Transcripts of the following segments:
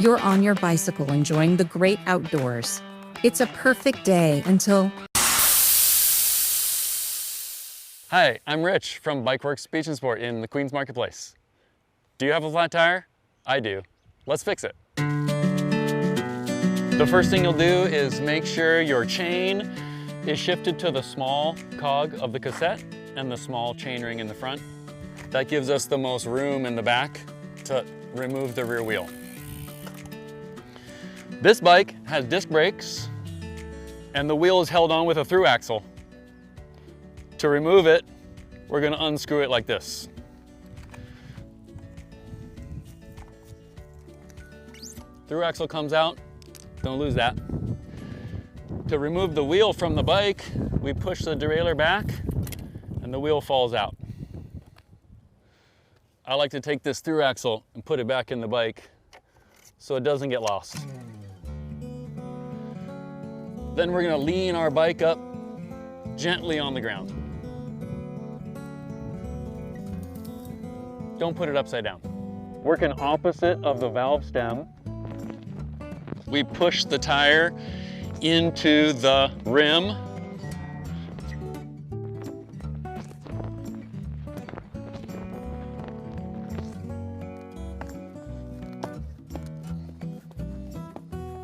You're on your bicycle enjoying the great outdoors. It's a perfect day until... Hi, I'm Rich from Bikeworks Beach and Sport in the Queens Marketplace. Do you have a flat tire? I do. Let's fix it. The first thing you'll do is make sure your chain is shifted to the small cog of the cassette and the small chain ring in the front. That gives us the most room in the back to remove the rear wheel. This bike has disc brakes and the wheel is held on with a through axle. To remove it, we're going to unscrew it like this. Through axle comes out, don't lose that. To remove the wheel from the bike, we push the derailleur back and the wheel falls out. I like to take this through axle and put it back in the bike so it doesn't get lost. Then we're going to lean our bike up gently on the ground. Don't put it upside down. Working opposite of the valve stem, we push the tire into the rim.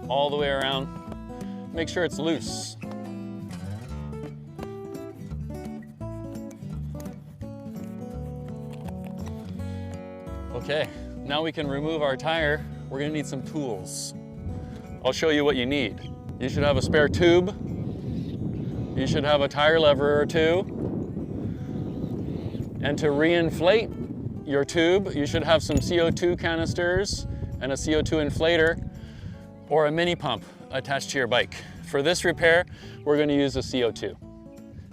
All the way around. Make sure it's loose. Okay, now we can remove our tire. We're gonna need some tools. I'll show you what you need. You should have a spare tube. You should have a tire lever or two. And to reinflate your tube, you should have some CO2 canisters and a CO2 inflator or a mini pump attached to your bike. For this repair, we're going to use a CO2.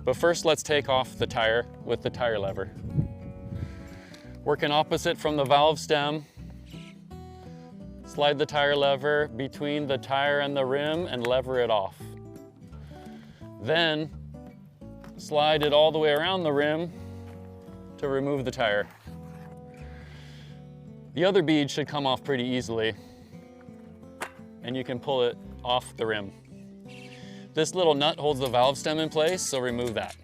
But first, let's take off the tire with the tire lever. Working opposite from the valve stem, slide the tire lever between the tire and the rim and lever it off. Then, slide it all the way around the rim to remove the tire. The other bead should come off pretty easily, and you can pull it off the rim. This little nut holds the valve stem in place, so remove that.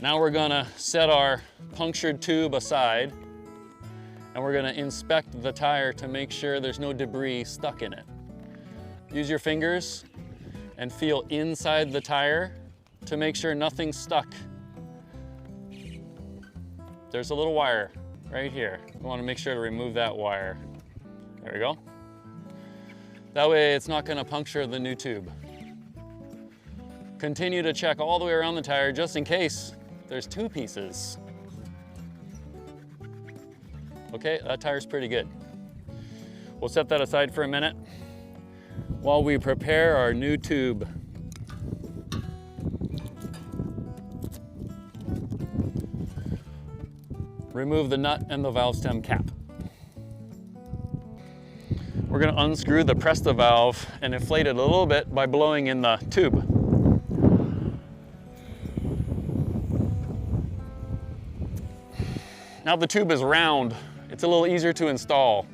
Now we're gonna set our punctured tube aside, and we're gonna inspect the tire to make sure there's no debris stuck in it. Use your fingers and feel inside the tire to make sure nothing's stuck. There's a little wire right here. We want to make sure to remove that wire. There we go. That way it's not going to puncture the new tube. Continue to check all the way around the tire just in case there's two pieces. Okay, that tire's pretty good. We'll set that aside for a minute while we prepare our new tube. Remove the nut and the valve stem cap. We're going to unscrew the Presta valve and inflate it a little bit by blowing in the tube. Now the tube is round. It's a little easier to install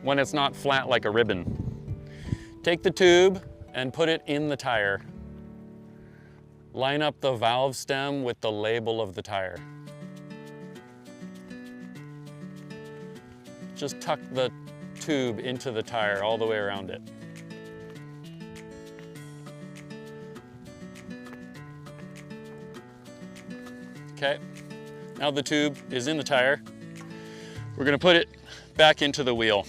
when it's not flat like a ribbon. Take the tube and put it in the tire. Line up the valve stem with the label of the tire. Just tuck the tube into the tire all the way around it. Okay, now the tube is in the tire. We're gonna put it back into the wheel.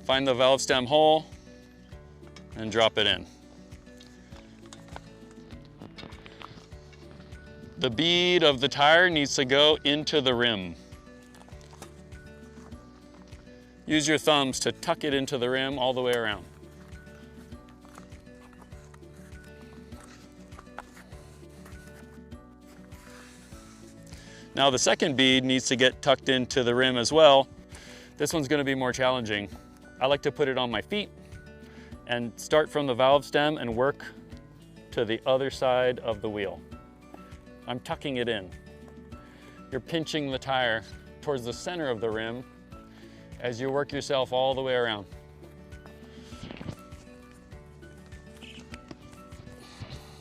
Find the valve stem hole and drop it in. The bead of the tire needs to go into the rim. Use your thumbs to tuck it into the rim all the way around. Now the second bead needs to get tucked into the rim as well. This one's going to be more challenging. I like to put it on my feet and start from the valve stem and work to the other side of the wheel. I'm tucking it in. You're pinching the tire towards the center of the rim as you work yourself all the way around.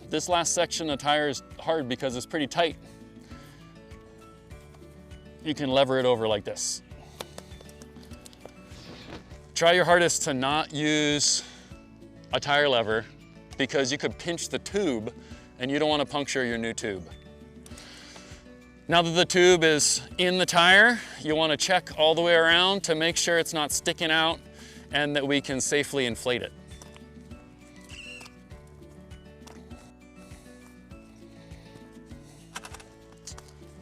This last section of tire is hard because it's pretty tight. You can lever it over like this. Try your hardest to not use a tire lever because you could pinch the tube and you don't want to puncture your new tube. Now that the tube is in the tire, you want to check all the way around to make sure it's not sticking out and that we can safely inflate it.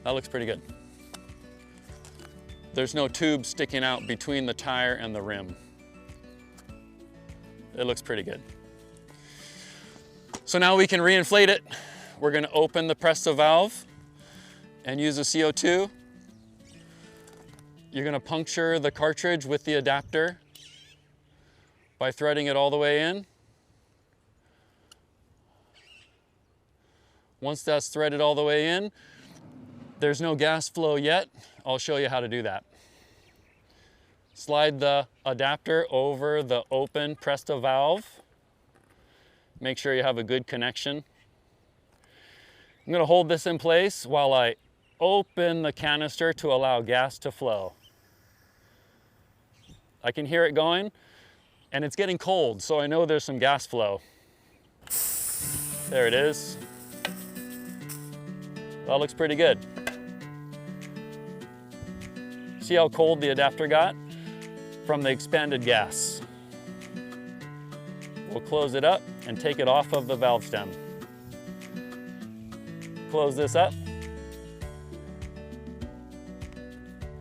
That looks pretty good. There's no tube sticking out between the tire and the rim. It looks pretty good. So now we can reinflate it. We're going to open the Presto valve and use a CO2. You're going to puncture the cartridge with the adapter by threading it all the way in. Once that's threaded all the way in, there's no gas flow yet. I'll show you how to do that. Slide the adapter over the open Presto valve. Make sure you have a good connection. I'm going to hold this in place while I open the canister to allow gas to flow. I can hear it going, and it's getting cold, so I know there's some gas flow. There it is. That looks pretty good. See how cold the adapter got from the expanded gas. We'll close it up and take it off of the valve stem. Close this up.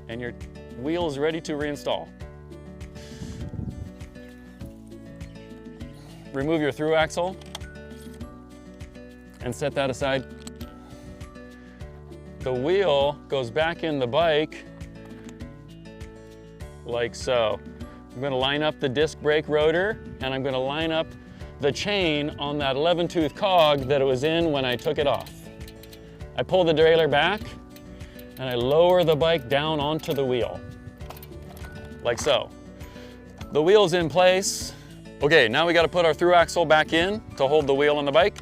And your wheel is ready to reinstall. Remove your through axle and set that aside. The wheel goes back in the bike like so. I'm going to line up the disc brake rotor and I'm going to line up the chain on that 11-tooth cog that it was in when I took it off. I pull the derailleur back and I lower the bike down onto the wheel, like so. The wheel's in place. Okay, now we got to put our through axle back in to hold the wheel on the bike.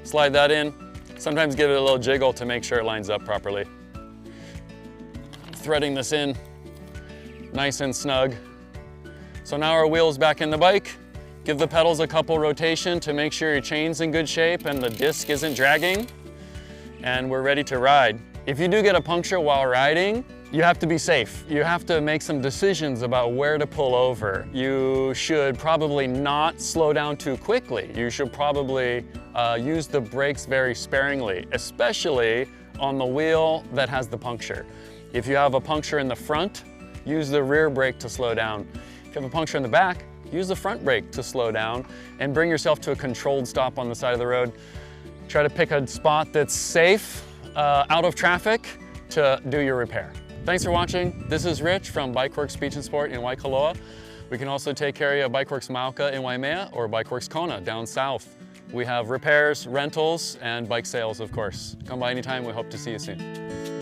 Slide that in. Sometimes give it a little jiggle to make sure it lines up properly. Threading this in nice and snug. So now our wheel's back in the bike. Give the pedals a couple rotation to make sure your chain's in good shape and the disc isn't dragging. And we're ready to ride. If you do get a puncture while riding, you have to be safe. You have to make some decisions about where to pull over. You should probably not slow down too quickly. You should probably use the brakes very sparingly, especially on the wheel that has the puncture. If you have a puncture in the front, use the rear brake to slow down. If you have a puncture in the back, use the front brake to slow down and bring yourself to a controlled stop on the side of the road. Try to pick a spot that's safe, out of traffic, to do your repair. Thanks for watching. This is Rich from Bikeworks Beach and Sport in Waikoloa. We can also take care of you at Bikeworks Mauka in Waimea or Bikeworks Kona down south. We have repairs, rentals, and bike sales, of course. Come by anytime. We hope to see you soon.